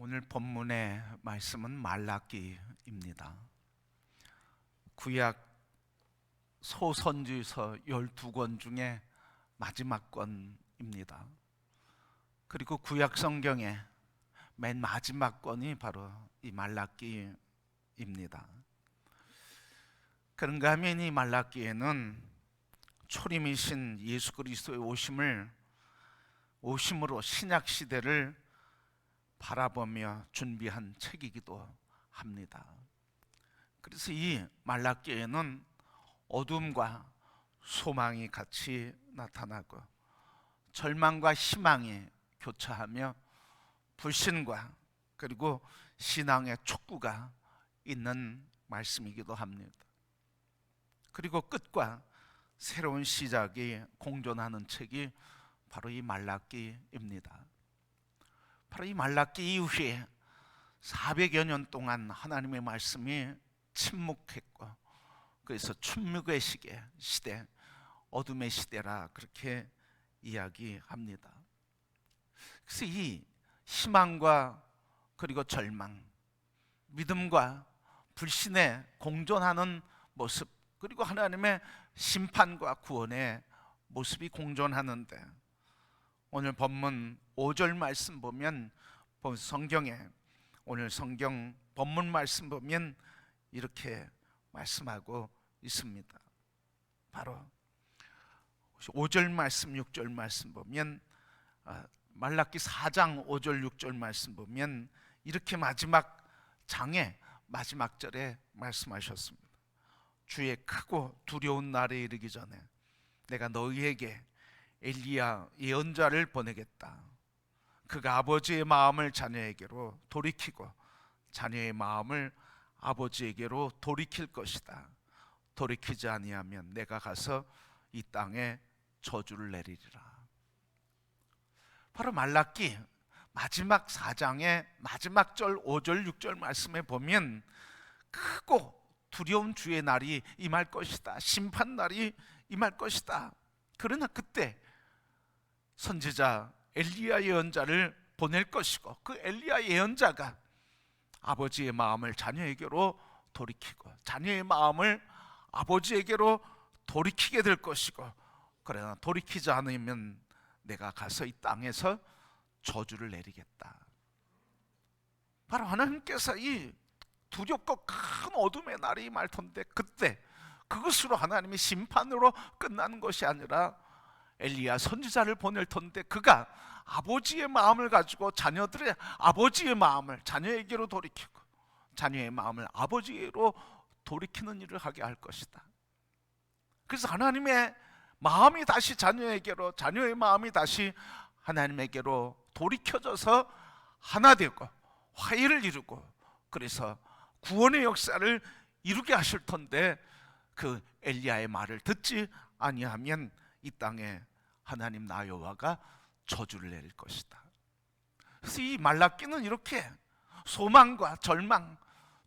오늘 본문의 말씀은 말라기입니다. 구약 소선지서 12권 중에 마지막 권입니다. 그리고 구약 성경의 맨 마지막 권이 바로 이 말라기입니다. 그런가 하면 이 말라기에는 초림이신 예수 그리스도의 오심으로 신약 시대를 바라보며 준비한 책이기도 합니다. 그래서 이 말라기에는 어둠과 소망이 같이 나타나고 절망과 희망이 교차하며 불신과 그리고 신앙의 촉구가 있는 말씀이기도 합니다. 그리고 끝과 새로운 시작이 공존하는 책이 바로 이 말라기입니다. 바로 이 말라기 이후에 400여 년 동안 하나님의 말씀이 침묵했고, 그래서 춘묵의 시대, 어둠의 시대라 그렇게 이야기합니다. 그래서 이 희망과 그리고 절망, 믿음과 불신에 공존하는 모습, 그리고 하나님의 심판과 구원의 모습이 공존하는데, 오늘 본문 5절 말씀 보면 성경에 오늘 성경 본문 말씀 보면 이렇게 말씀하고 있습니다. 바로 5절 말씀 6절 말씀 보면 말라기 4장 5절 6절 말씀 보면 이렇게 마지막 장의 마지막 절에 말씀하셨습니다. 주의 크고 두려운 날에 이르기 전에 내가 너희에게 엘리야 예언자를 보내겠다. 그가 아버지의 마음을 자녀에게로 돌이키고 자녀의 마음을 아버지에게로 돌이킬 것이다. 돌이키지 아니하면 내가 가서 이 땅에 저주를 내리리라. 바로 말라기 마지막 4장의 마지막 절 5절 6절 말씀에 보면 크고 두려운 주의 날이 임할 것이다. 심판 날이 임할 것이다. 그러나 그때 선지자 엘리야 예언자를 보낼 것이고, 그 엘리야 예언자가 아버지의 마음을 자녀에게로 돌이키고 자녀의 마음을 아버지에게로 돌이키게 될 것이고, 그러나 돌이키지 않으면 내가 가서 이 땅에서 저주를 내리겠다. 바로 하나님께서 이 두렵고 큰 어둠의 날이 임할 텐데, 그때 그것으로 하나님의 심판으로 끝나는 것이 아니라 엘리야 선지자를 보낼 텐데, 그가 아버지의 마음을 가지고 자녀들의 아버지의 마음을 자녀에게로 돌이키고 자녀의 마음을 아버지로 돌이키는 일을 하게 할 것이다. 그래서 하나님의 마음이 다시 자녀에게로, 자녀의 마음이 다시 하나님에게로 돌이켜져서 하나 되고 화해를 이루고, 그래서 구원의 역사를 이루게 하실 텐데, 그 엘리야의 말을 듣지 아니하면 이 땅에 하나님 나 여호와가 저주를 내릴 것이다. 그래서 이 말라기는 이렇게 소망과 절망,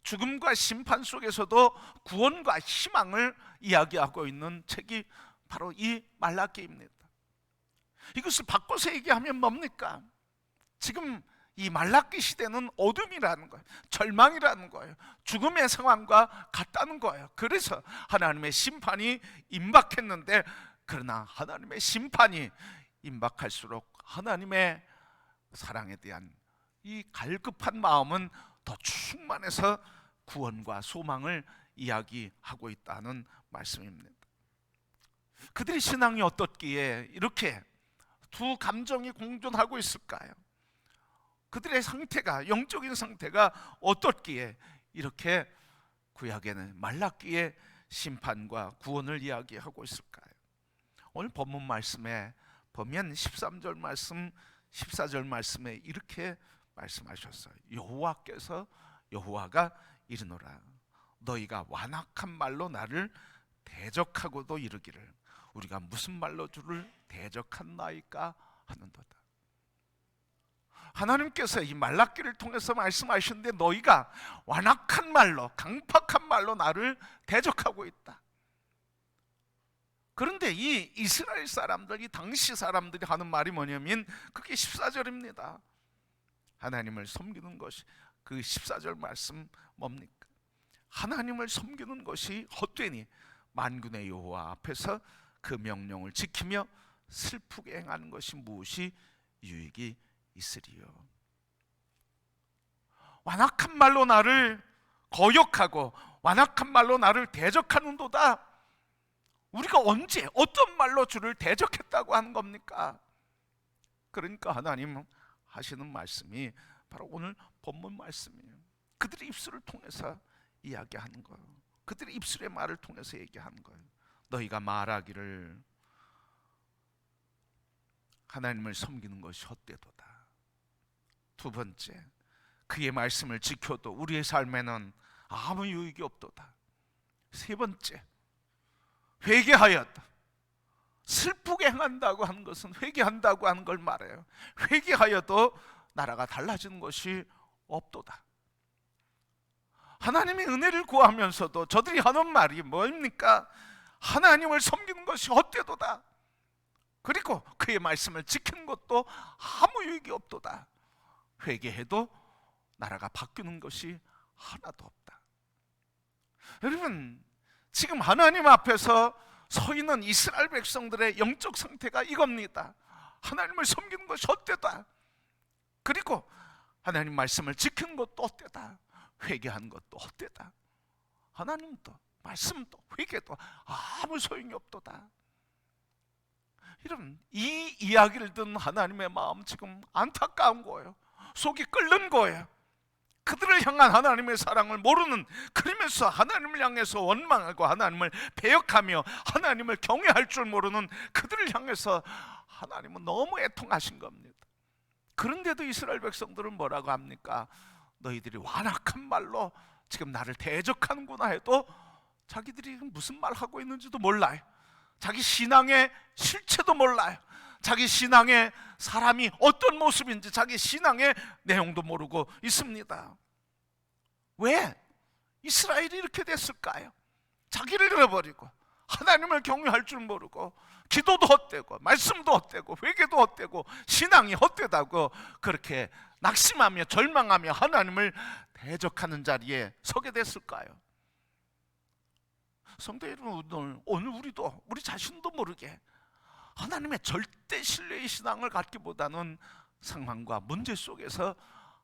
죽음과 심판 속에서도 구원과 희망을 이야기하고 있는 책이 바로 이 말라기입니다. 이것을 바꿔서 얘기하면 뭡니까? 지금 이 말라기 시대는 어둠이라는 거예요. 절망이라는 거예요. 죽음의 상황과 같다는 거예요. 그래서 하나님의 심판이 임박했는데, 그러나 하나님의 심판이 임박할수록 하나님의 사랑에 대한 이 갈급한 마음은 더 충만해서 구원과 소망을 이야기하고 있다는 말씀입니다. 그들의 신앙이 어떻기에 이렇게 두 감정이 공존하고 있을까요? 그들의 상태가, 영적인 상태가 어떻기에 이렇게 구약에는 말라기의 심판과 구원을 이야기하고 있을까요? 오늘 본문 말씀에 보면 13절 말씀, 14절 말씀에 이렇게 말씀하셨어요. 여호와가 이르노라. 너희가 완악한 말로 나를 대적하고도 이르기를 우리가 무슨 말로 주를 대적한나이까 하는도다. 하나님께서 이 말라기를 통해서 말씀하시는데, 너희가 완악한 말로, 강팍한 말로 나를 대적하고 있다. 그런데 이 이스라엘 사람들, 이 당시 사람들이 하는 말이 뭐냐면 그게 14절입니다. 하나님을 섬기는 것이, 그 14절 말씀 뭡니까? 하나님을 섬기는 것이 헛되니 만군의 여호와 앞에서 그 명령을 지키며 슬프게 행하는 것이 무엇이 유익이 있으리요. 완악한 말로 나를 거역하고 완악한 말로 나를 대적하는도다. 우리가 언제 어떤 말로 주를 대적했다고 하는 겁니까? 그러니까 하나님 하시는 말씀이 바로 오늘 본문 말씀이에요. 그들의 입술을 통해서 이야기하는 거예요. 그들의 입술의 말을 통해서 얘기하는 거예요. 너희가 말하기를 하나님을 섬기는 것이 헛되도다. 두 번째, 그의 말씀을 지켜도 우리의 삶에는 아무 유익이 없도다. 세 번째, 회개하였다. 슬프게 행한다고 하는 것은 회개한다고 하는 걸 말해요. 회개하여도 나라가 달라지는 것이 없도다. 하나님의 은혜를 구하면서도 저들이 하는 말이 뭡니까? 하나님을 섬기는 것이 헛되도다. 그리고 그의 말씀을 지키는 것도 아무 유익이 없도다. 회개해도 나라가 바뀌는 것이 하나도 없다. 여러분, 지금 하나님 앞에서 서 있는 이스라엘 백성들의 영적 상태가 이겁니다. 하나님을 섬기는 것이 헛되다. 그리고 하나님 말씀을 지키는 것도 헛되다. 회개하는 것도 헛되다. 하나님도 말씀도 회개도 아무 소용이 없도다. 여러분, 이 이야기를 듣는 하나님의 마음 지금 안타까운 거예요. 속이 끓는 거예요. 그들을 향한 하나님의 사랑을 모르는, 그러면서 하나님을 향해서 원망하고 하나님을 배역하며 하나님을 경외할 줄 모르는 그들을 향해서 하나님은 너무 애통하신 겁니다. 그런데도 이스라엘 백성들은 뭐라고 합니까? 너희들이 완악한 말로 지금 나를 대적하는구나 해도 자기들이 무슨 말 하고 있는지도 몰라요. 자기 신앙의 실체도 몰라요. 자기 신앙의 사람이 어떤 모습인지 자기 신앙의 내용도 모르고 있습니다. 왜 이스라엘이 이렇게 됐을까요? 자기를 잃어버리고 하나님을 경외할 줄 모르고 기도도 헛되고 말씀도 헛되고 회개도 헛되고 신앙이 헛되다고 그렇게 낙심하며 절망하며 하나님을 대적하는 자리에 서게 됐을까요? 성도 여러분, 오늘 우리도 우리 자신도 모르게 하나님의 절대 신뢰의 신앙을 갖기보다는 상황과 문제 속에서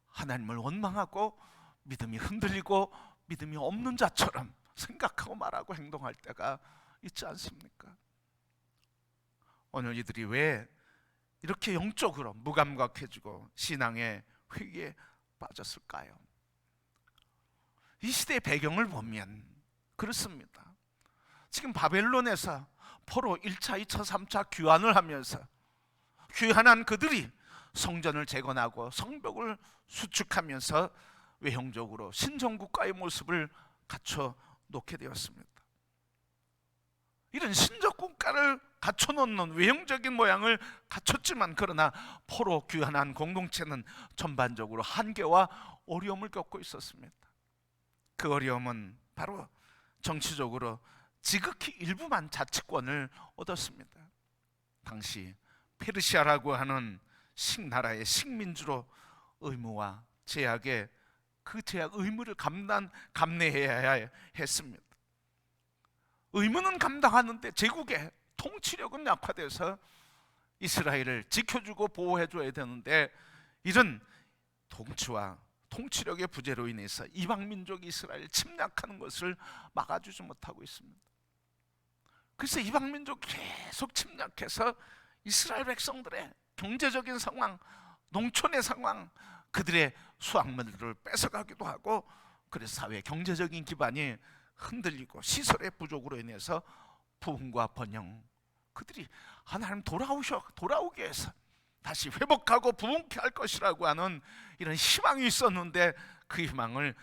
하나님을 원망하고 믿음이 흔들리고 믿음이 없는 자처럼 생각하고 말하고 행동할 때가 있지 않습니까? 오늘 이들이 왜 이렇게 영적으로 무감각해지고 신앙의 회귀에 빠졌을까요? 이 시대의 배경을 보면 그렇습니다. 지금 바벨론에서 포로 1차, 2차, 3차 귀환을 하면서 귀환한 그들이 성전을 재건하고 성벽을 수축하면서 외형적으로 신정국가의 모습을 갖춰 놓게 되었습니다. 이런 신정국가를 갖춰놓는 외형적인 모양을 갖췄지만 그러나 포로 귀환한 공동체는 전반적으로 한계와 어려움을 겪고 있었습니다. 그 어려움은 바로 정치적으로 지극히 일부만 자치권을 얻었습니다. 당시 페르시아라고 하는 식나라의 식민주로 의무와 제약에 그 제약 의무를 감내해야 했습니다. 의무는 감당하는데 제국의 통치력은 약화돼서 이스라엘을 지켜주고 보호해줘야 되는데 이런 통치와 통치력의 부재로 인해서 이방 민족이 이스라엘을 침략하는 것을 막아주지 못하고 있습니다. 그래서 이방 민족이 계속 침략해서 이스라엘 백성들의 경제적인 상황, 농촌의 상황, 그들의 수확물들을 뺏어가기도 하고 그래서 사회 경제적인 기반이 흔들리고 시설의 부족으로 인해서 부흥과 번영, 그들이 하나님 돌아오게 해서 다시 회복하고 부흥케 할 것이라고 하는 이런 희망이 있었는데 그 희망을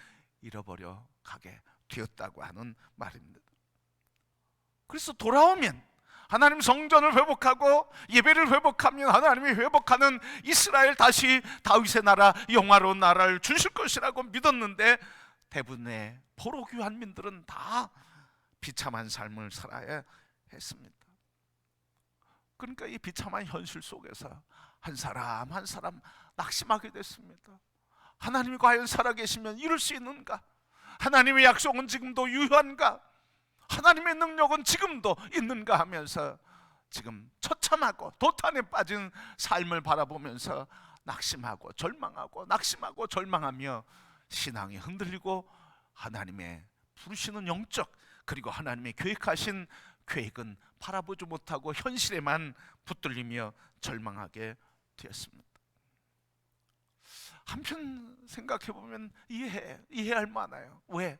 잃어버려 가게 되었다고 하는 말입니다. 그래서 돌아오면 하나님 성전을 회복하고 예배를 회복하면 하나님이 회복하는 이스라엘 다시 다윗의 나라, 영화로운 나라를 주실 것이라고 믿었는데 대부분의 포로 귀환민들은 다 비참한 삶을 살아야 했습니다. 그러니까 이 비참한 현실 속에서 한 사람 한 사람 낙심하게 됐습니다. 하나님이 과연 살아계시면 이룰 수 있는가? 하나님의 약속은 지금도 유효한가? 하나님의 능력은 지금도 있는가 하면서 지금 처참하고 도탄에 빠진 삶을 바라보면서 낙심하고 절망하고 낙심하고 절망하며 신앙이 흔들리고 하나님의 부르시는 영적 그리고 하나님의 계획하신 계획은 바라보지 못하고 현실에만 붙들리며 절망하게 되었습니다. 한편 생각해보면 이해할 만해요. 왜?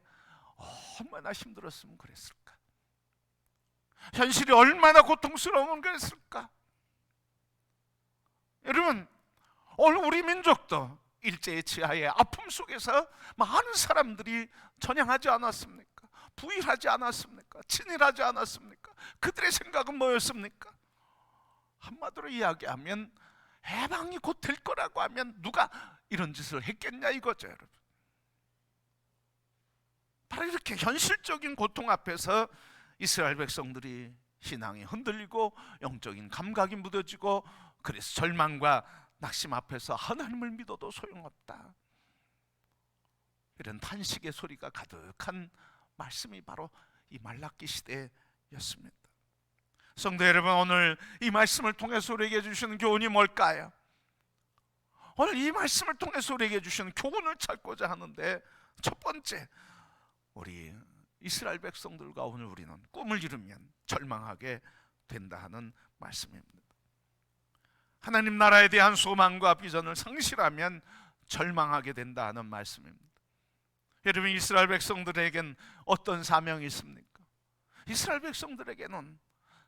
얼마나 힘들었으면 그랬을까? 현실이 얼마나 고통스러우면 그랬을까? 여러분, 오늘 우리 민족도 일제의 지하의 아픔 속에서 많은 사람들이 전향하지 않았습니까? 부일하지 않았습니까? 친일하지 않았습니까? 그들의 생각은 뭐였습니까? 한마디로 이야기하면 해방이 곧 될 거라고 하면 누가 이런 짓을 했겠냐 이거죠, 여러분. 바로 이렇게 현실적인 고통 앞에서 이스라엘 백성들이 신앙이 흔들리고 영적인 감각이 무뎌지고 그래서 절망과 낙심 앞에서 하나님을 믿어도 소용없다, 이런 탄식의 소리가 가득한 말씀이 바로 이 말라기 시대였습니다. 성도 여러분, 오늘 이 말씀을 통해서 우리에게 주시는 교훈이 뭘까요? 오늘 이 말씀을 통해서 우리에게 주시는 교훈을 찾고자 하는데, 첫 번째, 우리 이스라엘 백성들과 오늘 우리는 꿈을 이루면 절망하게 된다 하는 말씀입니다. 하나님 나라에 대한 소망과 비전을 상실하면 절망하게 된다 하는 말씀입니다. 여러분, 이스라엘 백성들에겐 어떤 사명이 있습니까? 이스라엘 백성들에게는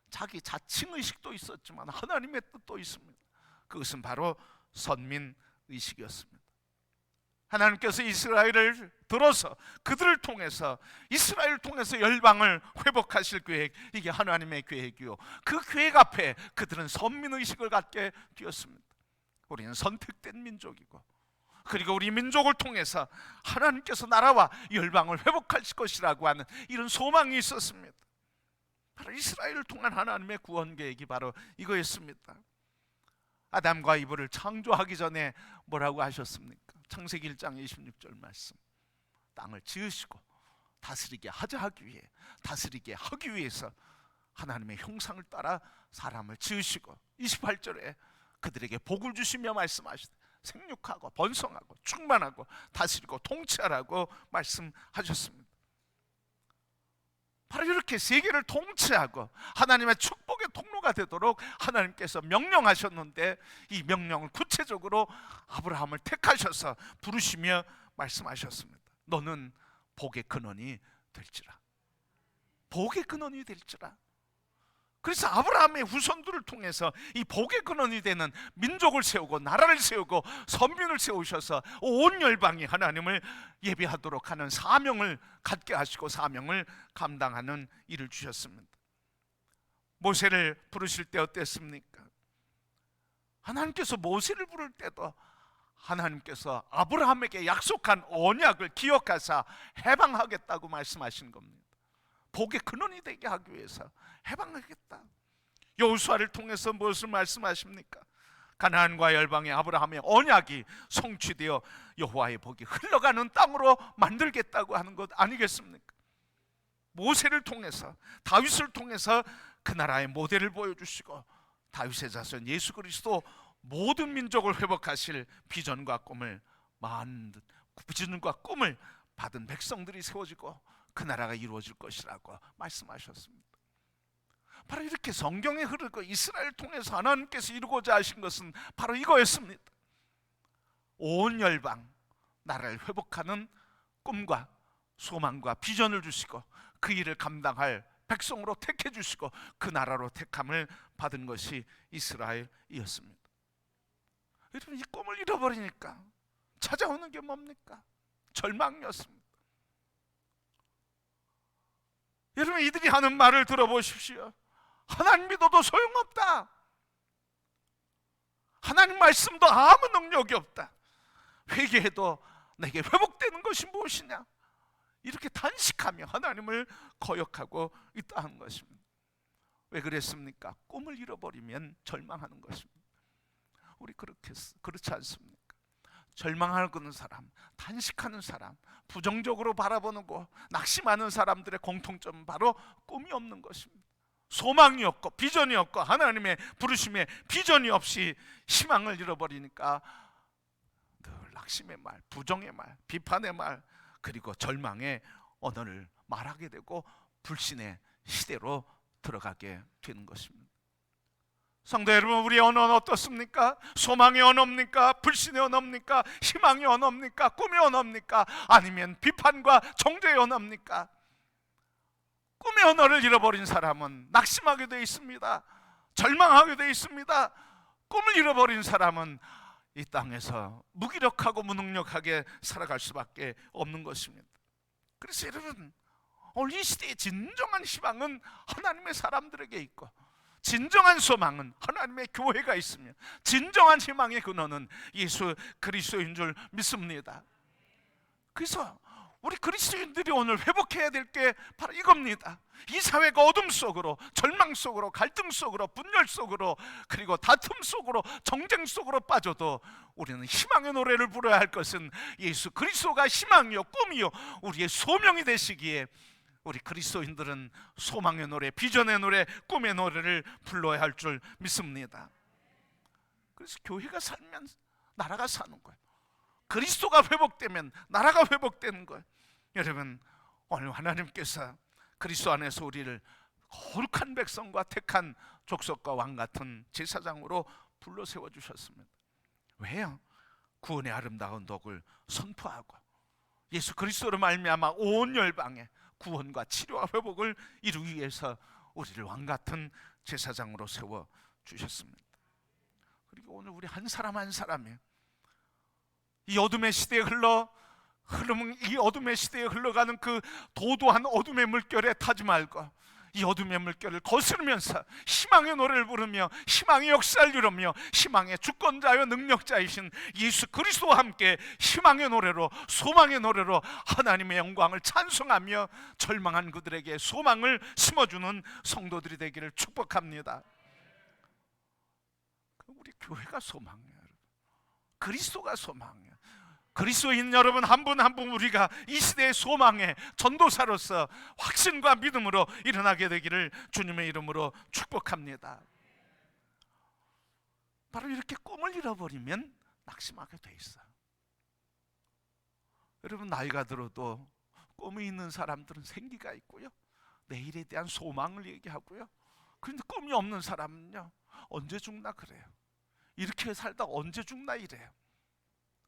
자기 자칭의식도 있었지만 하나님의 뜻도 있습니다. 그것은 바로 선민의식이었습니다. 하나님께서 이스라엘을 들어서 그들을 통해서 이스라엘을 통해서 열방을 회복하실 계획, 이게 하나님의 계획이요, 그 계획 앞에 그들은 선민의식을 갖게 되었습니다. 우리는 선택된 민족이고, 그리고 우리 민족을 통해서 하나님께서 나라와 열방을 회복하실 것이라고 하는 이런 소망이 있었습니다. 바로 이스라엘을 통한 하나님의 구원 계획이 바로 이거였습니다. 아담과 이브를 창조하기 전에 뭐라고 하셨습니까? 창세기 1장 26절 말씀, 땅을 지으시고 다스리게 하기 위해서 하나님의 형상을 따라 사람을 지으시고 28절에 그들에게 복을 주시며 말씀하시되 생육하고 번성하고 충만하고 다스리고 통치하라고 말씀하셨습니다. 바로 이렇게 세계를 통치하고 하나님의 축복의 통로가 되도록 하나님께서 명령하셨는데, 이 명령을 구체적으로 아브라함을 택하셔서 부르시며 말씀하셨습니다. 너는 복의 근원이 될지라. 복의 근원이 될지라. 그래서 아브라함의 후손들을 통해서 이 복의 근원이 되는 민족을 세우고 나라를 세우고 선민을 세우셔서 온 열방이 하나님을 예배하도록 하는 사명을 갖게 하시고 사명을 감당하는 일을 주셨습니다. 모세를 부르실 때 어땠습니까? 하나님께서 모세를 부를 때도 하나님께서 아브라함에게 약속한 언약을 기억하사 해방하겠다고 말씀하신 겁니다. 복의 근원이 되게 하기 위해서 해방하겠다. 여호수아를 통해서 무엇을 말씀하십니까? 가나안과 열방의 아브라함의 언약이 성취되어 여호와의 복이 흘러가는 땅으로 만들겠다고 하는 것 아니겠습니까? 모세를 통해서, 다윗을 통해서 그 나라의 모델을 보여주시고 다윗의 자손 예수 그리스도 모든 민족을 회복하실 비전과 꿈을 받은 백성들이 세워지고 그 나라가 이루어질 것이라고 말씀하셨습니다. 바로 이렇게 성경에 흐르고 이스라엘을 통해서 하나님께서 이루고자 하신 것은 바로 이거였습니다. 온 열방 나라를 회복하는 꿈과 소망과 비전을 주시고 그 일을 감당할 백성으로 택해 주시고 그 나라로 택함을 받은 것이 이스라엘이었습니다. 여러분, 이 꿈을 잃어버리니까 찾아오는 게 뭡니까? 절망이었습니다. 여러분, 이들이 하는 말을 들어보십시오. 하나님 믿어도 소용없다. 하나님 말씀도 아무 능력이 없다. 회개해도 내게 회복되는 것이 무엇이냐? 이렇게 단식하며 하나님을 거역하고 있다는 것입니다. 왜 그랬습니까? 꿈을 잃어버리면 절망하는 것입니다. 우리 그렇지 않습니까? 절망하는 사람, 단식하는 사람, 부정적으로 바라보고 낙심하는 사람들의 공통점은 바로 꿈이 없는 것입니다. 소망이 없고 비전이 없고 하나님의 부르심에 비전이 없이 희망을 잃어버리니까 늘 낙심의 말, 부정의 말, 비판의 말, 그리고 절망의 언어를 말하게 되고 불신의 시대로 들어가게 되는 것입니다. 성도 여러분, 우리의 언어는 어떻습니까? 소망의 언어입니까? 불신의 언어입니까? 희망의 언어입니까? 꿈의 언어입니까? 아니면 비판과 정죄의 언어입니까? 꿈의 언어를 잃어버린 사람은 낙심하게 되어 있습니다. 절망하게 되어 있습니다. 꿈을 잃어버린 사람은 이 땅에서 무기력하고 무능력하게 살아갈 수밖에 없는 것입니다. 그래서 여러분, 오늘 이 시대의 진정한 희망은 하나님의 사람들에게 있고, 진정한 소망은 하나님의 교회가 있으며, 진정한 희망의 근원은 예수 그리스도인 줄 믿습니다. 그래서 우리 그리스도인들이 오늘 회복해야 될 게 바로 이겁니다. 이 사회가 어둠 속으로, 절망 속으로, 갈등 속으로, 분열 속으로, 그리고 다툼 속으로, 정쟁 속으로 빠져도 우리는 희망의 노래를 불러야 할 것은 예수 그리스도가 희망이요 꿈이요 우리의 소명이 되시기에, 우리 그리스도인들은 소망의 노래, 비전의 노래, 꿈의 노래를 불러야 할 줄 믿습니다. 그래서 교회가 살면 나라가 사는 거예요. 그리스도가 회복되면 나라가 회복되는 거예요. 여러분, 오늘 하나님께서 그리스도 안에서 우리를 거룩한 백성과 택한 족속과 왕 같은 제사장으로 불러 세워주셨습니다. 왜요? 구원의 아름다운 덕을 선포하고 예수 그리스도로 말미암아 온 열방에 구원과 치료와 회복을 이루기 위해서 우리를 왕 같은 제사장으로 세워주셨습니다. 그리고 오늘 우리 한 사람 한 사람이 이 어둠의 시대에 이 어둠의 시대에 흘러가는 그 도도한 어둠의 물결에 타지 말고 이 어둠의 물결을 거스르면서 희망의 노래를 부르며 희망의 역사를 이루며 희망의 주권자여 능력자이신 예수 그리스도와 함께 희망의 노래로, 소망의 노래로 하나님의 영광을 찬송하며 절망한 그들에게 소망을 심어주는 성도들이 되기를 축복합니다. 우리 교회가 소망이에요. 그리스도가 소망이에요. 그리스도인 여러분 한 분 한 분 우리가 이 시대의 소망의 전도사로서 확신과 믿음으로 일어나게 되기를 주님의 이름으로 축복합니다. 바로 이렇게 꿈을 잃어버리면 낙심하게 돼 있어요. 여러분, 나이가 들어도 꿈이 있는 사람들은 생기가 있고요, 내일에 대한 소망을 얘기하고요. 그런데 꿈이 없는 사람은요, 언제 죽나 그래요. 이렇게 살다 언제 죽나 이래요.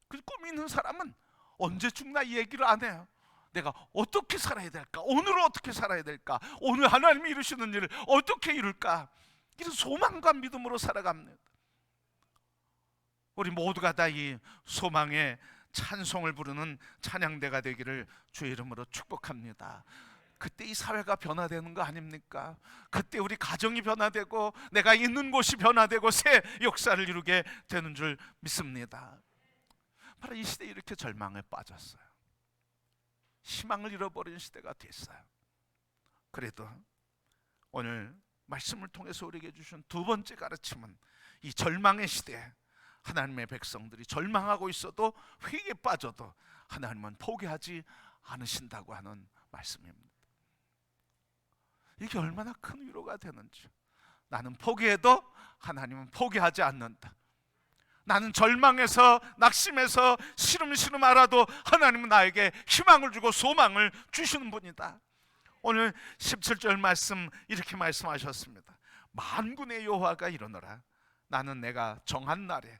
그 꿈이 있는 사람은 언제 죽나 이 얘기를 안 해요. 내가 어떻게 살아야 될까? 오늘은 어떻게 살아야 될까? 오늘 하나님이 이루시는 일을 어떻게 이룰까? 이런 소망과 믿음으로 살아갑니다. 우리 모두가 다 이 소망의 찬송을 부르는 찬양대가 되기를 주의 이름으로 축복합니다. 그때 이 사회가 변화되는 거 아닙니까? 그때 우리 가정이 변화되고 내가 있는 곳이 변화되고 새 역사를 이루게 되는 줄 믿습니다. 바로 이 시대에 이렇게 절망에 빠졌어요. 희망을 잃어버린 시대가 됐어요. 그래도 오늘 말씀을 통해서 우리에게 주신 두 번째 가르침은 이 절망의 시대에 하나님의 백성들이 절망하고 있어도 회의에 빠져도 하나님은 포기하지 않으신다고 하는 말씀입니다. 이게 얼마나 큰 위로가 되는지. 나는 포기해도 하나님은 포기하지 않는다. 나는 절망해서 낙심해서 시름시름 알아도 하나님은 나에게 희망을 주고 소망을 주시는 분이다. 오늘 17절 말씀 이렇게 말씀하셨습니다. 만군의 여호와가 이르노라. 나는 내가 정한 날에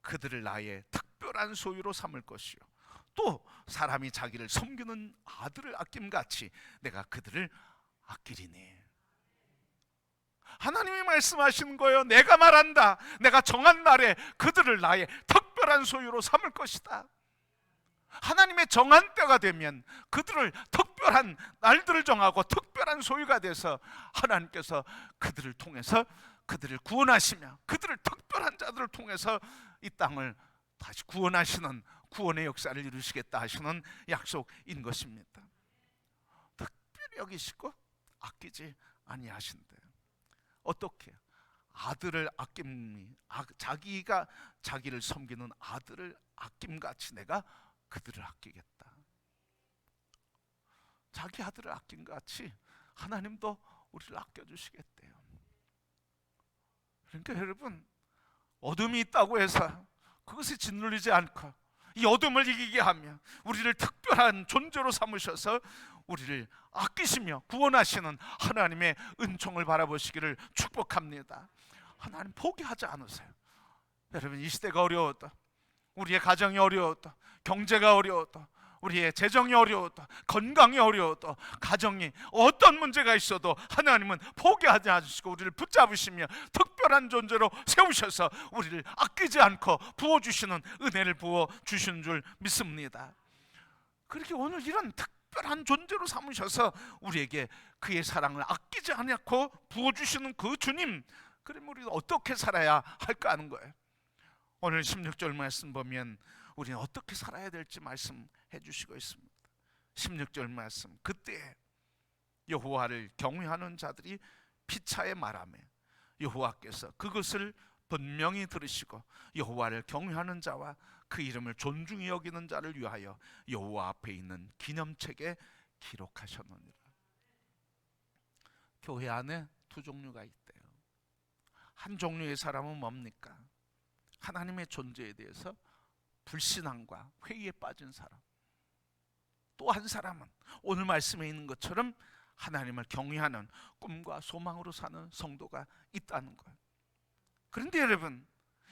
그들을 나의 특별한 소유로 삼을 것이요 또 사람이 자기를 섬기는 아들을 아낌같이 내가 그들을 아끼리니. 하나님이 말씀하시는 거예요. 내가 말한다. 내가 정한 날에 그들을 나의 특별한 소유로 삼을 것이다. 하나님의 정한 때가 되면 그들을 특별한 날들을 정하고 특별한 소유가 돼서 하나님께서 그들을 통해서 그들을 구원하시며 그들을 특별한 자들을 통해서 이 땅을 다시 구원하시는 구원의 역사를 이루시겠다 하시는 약속인 것입니다. 특별히 여기시고 아끼지 아니하신대요. 어떻게 아들을 자기가 자기를 섬기는 아들을 아낌같이 내가 그들을 아끼겠다. 자기 아들을 아낀 것 같이 하나님도 우리를 아껴주시겠대요. 그러니까 여러분, 어둠이 있다고 해서 그것에 짓눌리지 않고 이 어둠을 이기게 하며 우리를 특별한 존재로 삼으셔서 우리를 아끼시며 구원하시는 하나님의 은총을 바라보시기를 축복합니다. 하나님 포기하지 않으세요. 여러분, 이 시대가 어려워도, 우리의 가정이 어려워도, 경제가 어려워도, 우리의 재정이 어려워도, 건강이 어려워도, 가정이 어떤 문제가 있어도 하나님은 포기하지 않으시고 우리를 붙잡으시며 특별한 존재로 세우셔서 우리를 아끼지 않고 부어주시는 은혜를 부어주시는 줄 믿습니다. 그렇게 오늘 이런 특별한 존재로 삼으셔서 우리에게 그의 사랑을 아끼지 않고 부어주시는 그 주님, 그러면 우리는 어떻게 살아야 할까 하는 거예요. 오늘 16절 말씀 보면 우리는 어떻게 살아야 될지 말씀해 주시고 있습니다. 16절 말씀, 그때 여호와를 경외하는 자들이 피차에 말하며 여호와께서 그것을 분명히 들으시고 여호와를 경외하는 자와 그 이름을 존중히 여기는 자를 위하여 여호와 앞에 있는 기념책에 기록하셨느니라. 교회 안에 두 종류가 있대요. 한 종류의 사람은 뭡니까? 하나님의 존재에 대해서 불신앙과 회의에 빠진 사람. 또 한 사람은 오늘 말씀에 있는 것처럼 하나님을 경외하는 꿈과 소망으로 사는 성도가 있다는 거예요. 그런데 여러분,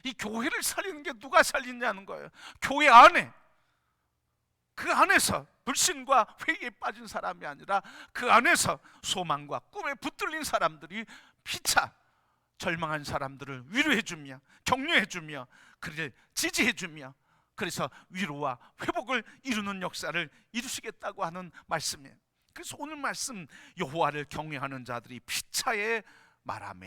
이 교회를 살리는 게 누가 살리냐는 거예요. 교회 안에, 그 안에서 불신과 회의에 빠진 사람이 아니라 그 안에서 소망과 꿈에 붙들린 사람들이 피차 절망한 사람들을 위로해주며 격려해주며 그를 지지해주며 그래서 위로와 회복을 이루는 역사를 이루시겠다고 하는 말씀이에요. 그래서 오늘 말씀, 여호와를 경외하는 자들이 피차에 말하며,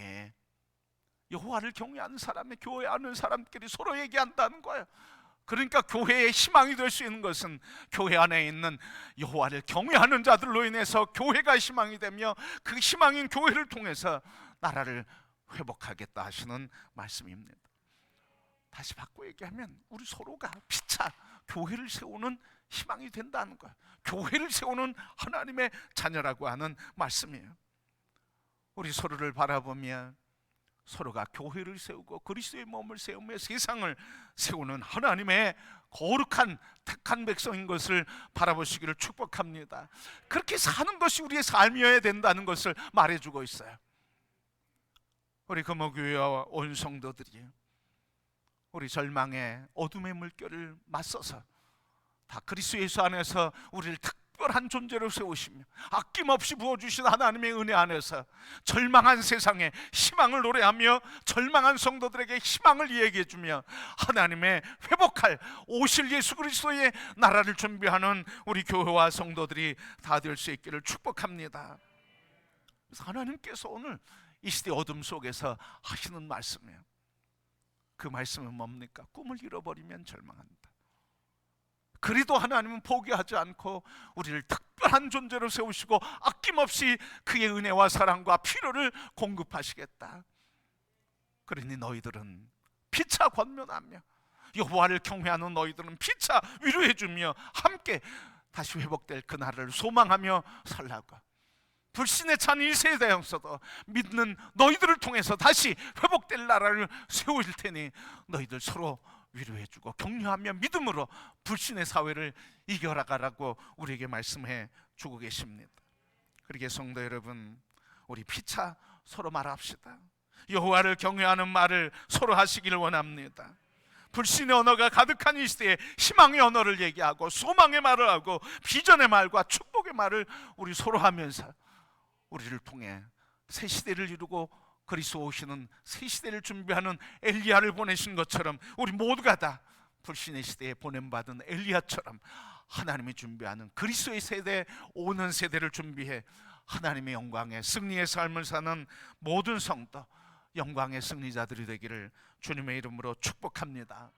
여호와를 경외하는 사람의 교회 아는 사람끼리 서로 얘기한다는 거예요. 그러니까 교회의 희망이 될 수 있는 것은 교회 안에 있는 여호와를 경외하는 자들로 인해서 교회가 희망이 되며 그 희망인 교회를 통해서 나라를 회복하겠다 하시는 말씀입니다. 다시 바꿔 얘기하면 우리 서로가 피차 교회를 세우는 희망이 된다는 거예요. 교회를 세우는 하나님의 자녀라고 하는 말씀이에요. 우리 서로를 바라보며 서로가 교회를 세우고 그리스도의 몸을 세우며 세상을 세우는 하나님의 거룩한 택한 백성인 것을 바라보시기를 축복합니다. 그렇게 사는 것이 우리의 삶이어야 된다는 것을 말해주고 있어요. 우리 금호교회와 온 성도들이 우리 절망의 어둠의 물결을 맞서서 다 그리스도 예수 안에서 우리를 특별한 존재로 세우시며 아낌없이 부어주신 하나님의 은혜 안에서 절망한 세상에 희망을 노래하며 절망한 성도들에게 희망을 이야기해주며 하나님의 회복할 오실 예수 그리스도의 나라를 준비하는 우리 교회와 성도들이 다 될 수 있기를 축복합니다. 그래서 하나님께서 오늘 이 시대 어둠 속에서 하시는 말씀이에요. 그 말씀은 뭡니까? 꿈을 잃어버리면 절망한다. 그래도 하나님은 포기하지 않고 우리를 특별한 존재로 세우시고 아낌없이 그의 은혜와 사랑과 필요를 공급하시겠다. 그러니 너희들은 피차 권면하며 여호와를 경외하는 너희들은 피차 위로해주며 함께 다시 회복될 그날을 소망하며 살라고. 불신에 찬 이 세대에서도 믿는 너희들을 통해서 다시 회복될 나라를 세울 테니 너희들 서로 위로해주고 격려하며 믿음으로 불신의 사회를 이겨나가라고 우리에게 말씀해 주고 계십니다. 그러게 성도 여러분, 우리 피차 서로 말합시다. 여호와를 경외하는 말을 서로 하시기를 원합니다. 불신의 언어가 가득한 이 시대에 희망의 언어를 얘기하고 소망의 말을 하고 비전의 말과 축복의 말을 우리 서로 하면서 우리를 통해 새 시대를 이루고 그리스도 오시는 새 시대를 준비하는 엘리야를 보내신 것처럼 우리 모두가 다 불신의 시대에 보냄받은 엘리야처럼 하나님이 준비하는 그리스도의 세대, 오는 세대를 준비해 하나님의 영광의 승리의 삶을 사는 모든 성도, 영광의 승리자들이 되기를 주님의 이름으로 축복합니다.